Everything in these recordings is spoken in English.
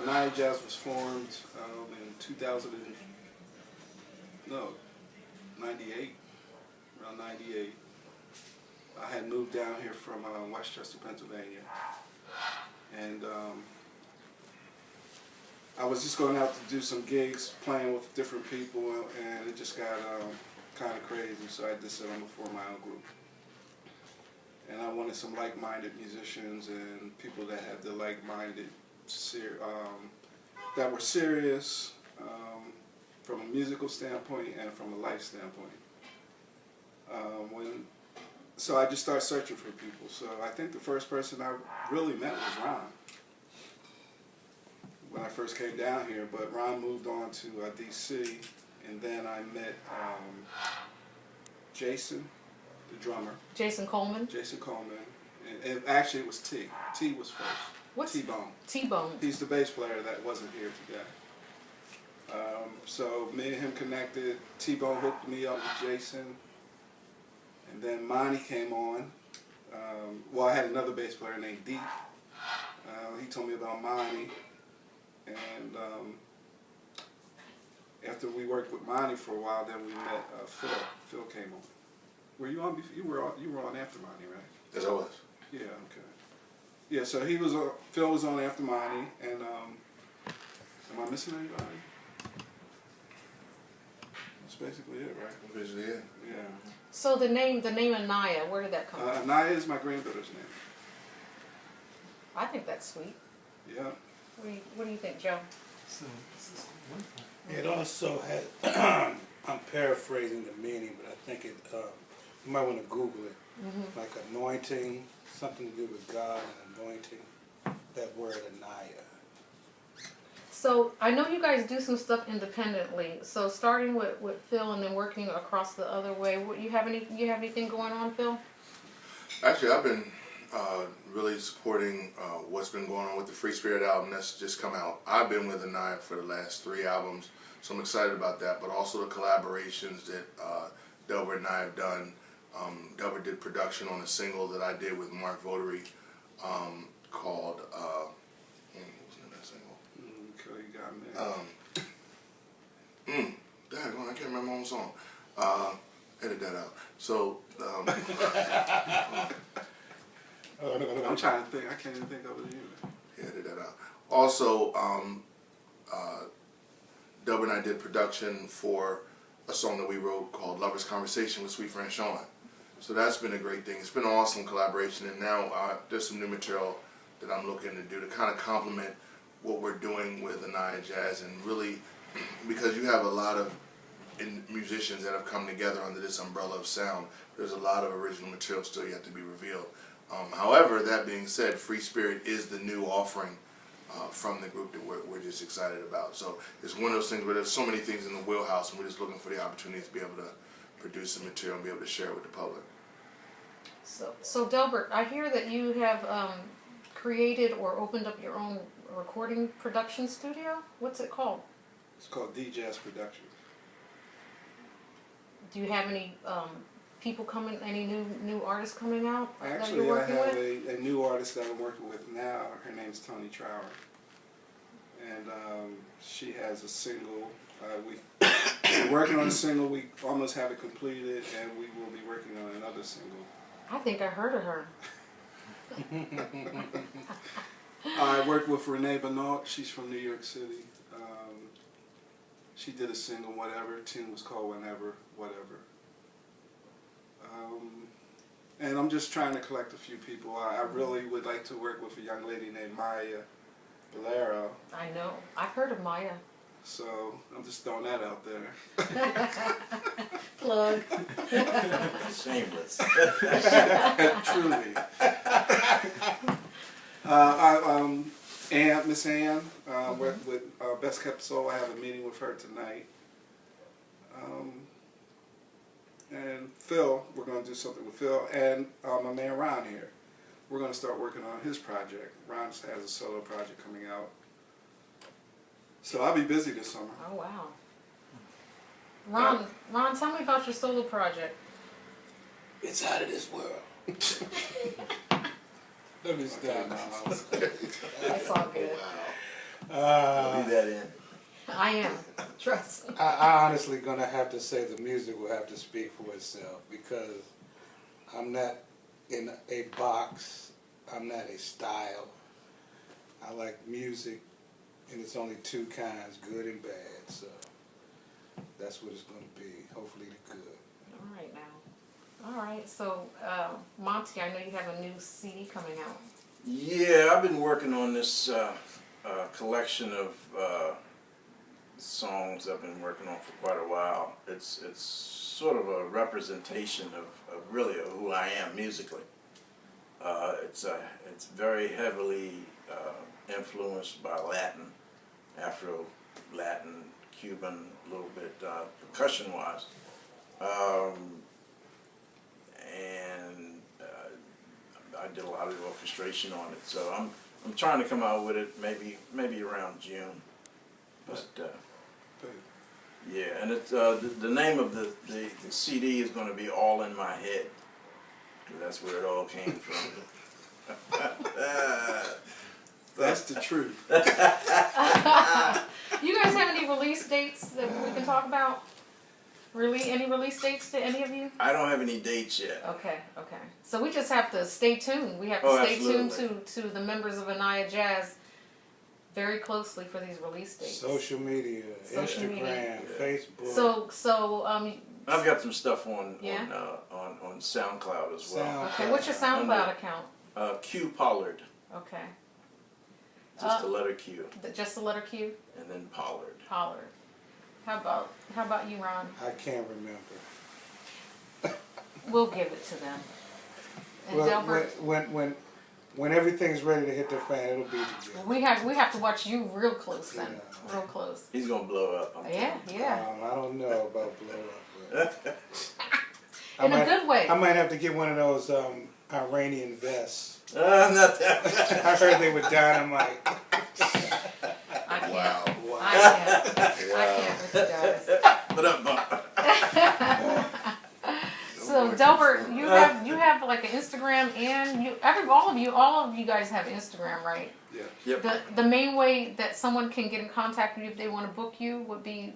Aniya Jazz was formed in 98, around 98. I had moved down here from Westchester, Pennsylvania, and I was just going out to do some gigs, playing with different people, and it just got kind of crazy, so I decided I'm going to form my own group. And I wanted some like-minded musicians and people that had the like-minded, that were serious from a musical standpoint and from a life standpoint. So I just started searching for people. So I think the first person I really met was Ron when I first came down here. But Ron moved on to D.C. and then I met Jason, the drummer. Jason Coleman? Jason Coleman. And actually it was T. T was first. What's T-Bone. T-Bone? He's the bass player that wasn't here today. So me and him connected. T-Bone hooked me up with Jason. And then Monty came on. Well, I had another bass player named Deep. He told me about Monty. And after we worked with Monty for a while, then we met Phil. Phil came on. Were you on? You were on after Monty, right? Yes, I was. Yeah. Okay. Yeah. So he was. Phil was on after Monty, and am I missing anybody? That's basically it, right? Basically it. Yeah. So the name Aniya, where did that come from? Aniya is my granddaughter's name. I think that's sweet. Yeah. What do you think, Joe? So, this is wonderful. It also had, I'm paraphrasing the meaning, but I think it, you might want to Google it, like anointing, something to do with God and anointing, that word Aniya. So I know you guys do some stuff independently. So starting with Phil and then working across the other way, you have anything going on, Phil? Actually, I've been really supporting what's been going on with the Free Spirit album that's just come out. I've been with Aniya for the last 3 albums, so I'm excited about that, but also the collaborations that Delbert and I have done. Delbert did production on a single that I did with Mark Votary called, what was the name of that single? Okay, you got me. Daggone, I can't remember my own song. Edit that out. So, I'm trying to think. I can't even think of it either. yeah, edit that out. Also, Delbert and I did production for a song that we wrote called Lover's Conversation with Sweet Friend Sean. So that's been a great thing. It's been an awesome collaboration, and now there's some new material that I'm looking to do to kind of complement what we're doing with Aniya Jazz, and really, because you have a lot of musicians that have come together under this umbrella of sound, there's a lot of original material still yet to be revealed. However, that being said, Free Spirit is the new offering from the group that we're just excited about. So it's one of those things where there's so many things in the wheelhouse, and we're just looking for the opportunity to be able to produce some material and be able to share it with the public. So Delbert, I hear that you have created or opened up your own recording production studio. What's it called? It's called D-Jazz Productions. Do you have any people coming? Any new artists coming out that Actually, you're working I have with? a new artist that I'm working with now. Her name's Toni Trower, and she has a single. We're working on a single. We almost have it completed, and we will be working on another single. I think I heard of her. I worked with Renee Bernard. She's from New York City. She did a single, Whatever. Tune was called Whenever, Whatever. And I'm just trying to collect a few people. I really would like to work with a young lady named Balardo. I know. I've heard of Maya. So I'm just throwing that out there. Plug. Shameless. Truly. Miss Ann, with Best Kept Soul. I have a meeting with her tonight. And Phil, we're going to do something with Phil, and my man Ron here. We're going to start working on his project. Ron has a solo project coming out. So I'll be busy this summer. Oh wow. Ron, tell me about your solo project. It's out of this world. Let me stop. That's all good. Wow. I am. Trust. I honestly gonna have to say the music will have to speak for itself because I'm not in a box. I'm not a style. I like music, and it's only two kinds, good and bad. So that's what it's gonna be. Hopefully the good. All right now. All right. So Monty, I know you have a new CD coming out. Yeah, I've been working on this collection of songs I've been working on for quite a while. It's sort of a representation of really who I am musically. It's very heavily influenced by Latin, Afro-Latin, Cuban, a little bit percussion-wise, and I did a lot of the orchestration on it. So I'm trying to come out with it maybe around June, but. Yeah, and it's the name of the CD is going to be All in My Head. That's where it all came from. That's the truth. You guys have any release dates that we can talk about? Any release dates to any of you? I don't have any dates yet. Okay. So we just have to stay tuned. We have to stay tuned to the members of Aniya Jazz very closely for these release dates. Social media, Instagram, Facebook. So I've got some stuff on SoundCloud as well. Okay, what's your SoundCloud account? Q Pollard. Okay. Just the letter Q. Just the letter Q? And then Pollard. Pollard. How about you, Ron? I can't remember. We'll give it to them. And Well, Delbert, when everything's ready to hit the fan, it'll be together. we have to watch you real close then. Yeah. Real close. He's gonna blow up. Yeah. I don't know about blow up. But In a good way. I might have to get one of those Iranian vests. Not that. I heard they were dynamite. I can't. Wow. I can't with you guys. So Delbert, you have like an Instagram, and all of you guys have Instagram, right? Yeah. Yep. The main way that someone can get in contact with you if they want to book you would be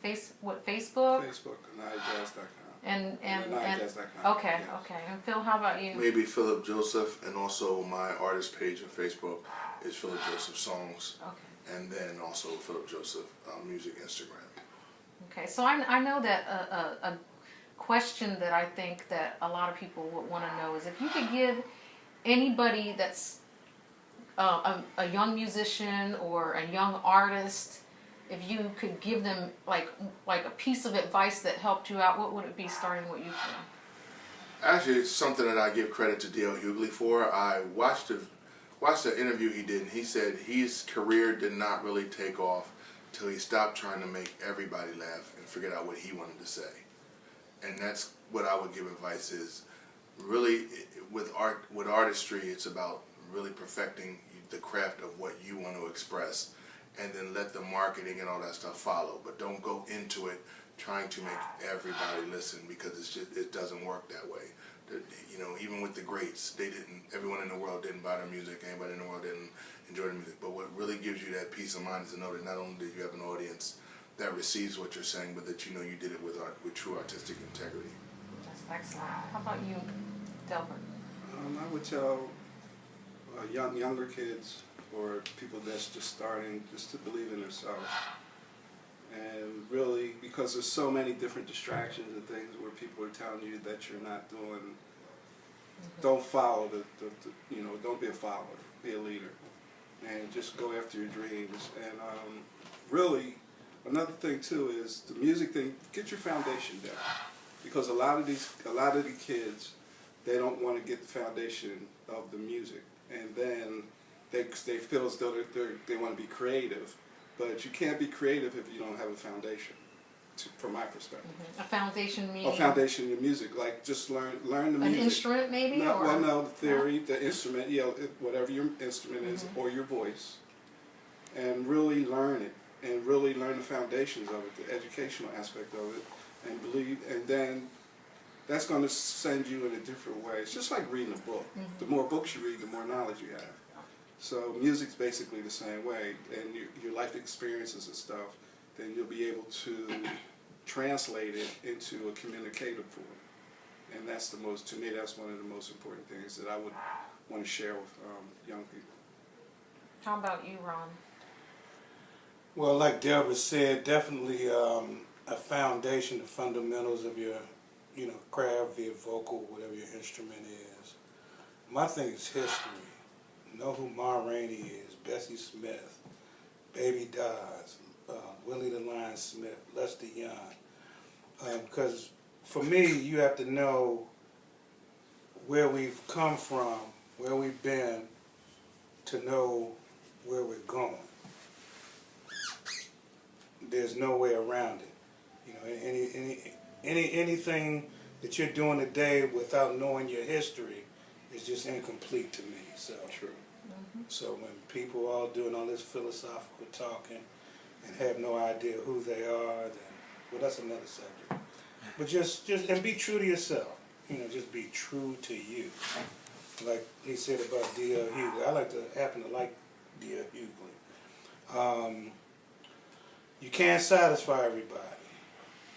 Facebook. Facebook, AniyaJazz.com. And AniyaJazz.com. okay. And Phil, how about you? Maybe Philip Joseph, and also my artist page on Facebook is Philip Joseph Songs, Okay. and then also Philip Joseph Music Instagram. Okay. So I know that a question that I think that a lot of people would want to know is if you could give anybody that's a young musician or a young artist, if you could give them like a piece of advice that helped you out, what would it be, starting with you, Phil? Actually, it's something that I give credit to D.L. Hughley for. I watched the interview he did, and he said his career did not really take off till he stopped trying to make everybody laugh and figured out what he wanted to say. And that's what I would give advice is, really, with artistry, it's about really perfecting the craft of what you want to express, and then let the marketing and all that stuff follow. But don't go into it trying to make everybody listen, because it doesn't work that way. Even with the greats, everyone in the world didn't buy their music, anybody in the world didn't enjoy the music. But what really gives you that peace of mind is to know that not only do you have an audience that receives what you're saying, but that you know you did it with true artistic integrity. That's excellent. How about you, Delbert? I would tell younger kids or people that's just starting just to believe in themselves. And really, because there's so many different distractions and things where people are telling you that you're not doing, don't follow don't be a follower, be a leader. And just go after your dreams. And really, another thing too is the music thing, get your foundation down. Because a lot of the kids, they don't want to get the foundation of the music. And then they feel as though they want to be creative. But you can't be creative if you don't have a foundation, from my perspective. A foundation meaning? A foundation in your music, like just learn the music. An instrument maybe? No, the theory, the instrument, whatever your instrument is, or your voice. And really learn it, and really learn the foundations of it, the educational aspect of it, and then that's going to send you in a different way. It's just like reading a book. The more books you read, the more knowledge you have. So music's basically the same way, and your life experiences and stuff, then you'll be able to translate it into a communicative form. And that's to me, that's one of the most important things that I would want to share with young people. How about you, Ron? Well, like Delbert said, definitely a foundation, the fundamentals of your, craft, be it vocal, whatever your instrument is. My thing is history. Know who Ma Rainey is, Bessie Smith, Baby Dodds, Willie the Lion Smith, Lester Young. Because for me, you have to know where we've come from, where we've been, to know where we're going. There's no way around it. Anything that you're doing today without knowing your history is just incomplete to me. So True. So when people are all doing all this philosophical talking and have no idea who they are, then, well, that's another subject. But just and be true to yourself. Just be true to you. Like he said about D.L. Hughley. Happen to like D.L. Hughley. You can't satisfy everybody.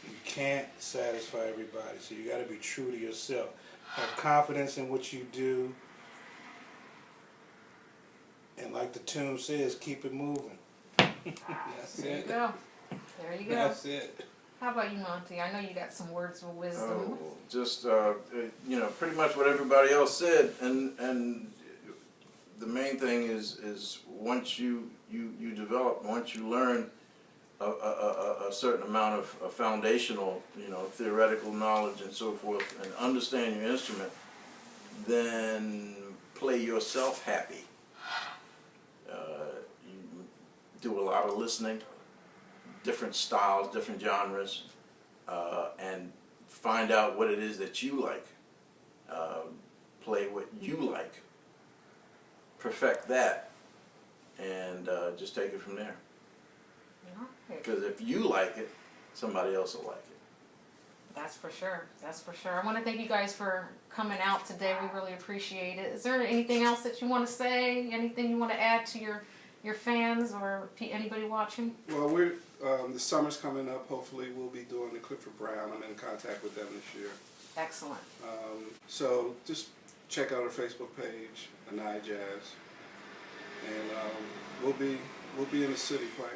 You can't satisfy everybody. So you got to be true to yourself. Have confidence in what you do. And like the tune says, keep it moving. That's There you it. go. There you go. That's it. How about you, Monty? I know you got some words of wisdom. Just pretty much what everybody else said, and the main thing is once you develop, once you learn a certain amount of foundational, theoretical knowledge and so forth, and understand your instrument, then play yourself happy. You do a lot of listening, different styles, different genres, and find out what it is that you like. Play what you like. Perfect that, and just take it from there. Because if you like it, somebody else will like it. That's for sure. That's for sure. I want to thank you guys for coming out today. We really appreciate it. Is there anything else that you want to say? Anything you want to add to your fans or anybody watching? Well, we're the summer's coming up. Hopefully, we'll be doing the Clifford Brown. I'm in contact with them this year. Excellent. So just check out our Facebook page, Aniya Jazz, and we'll be in the city playing.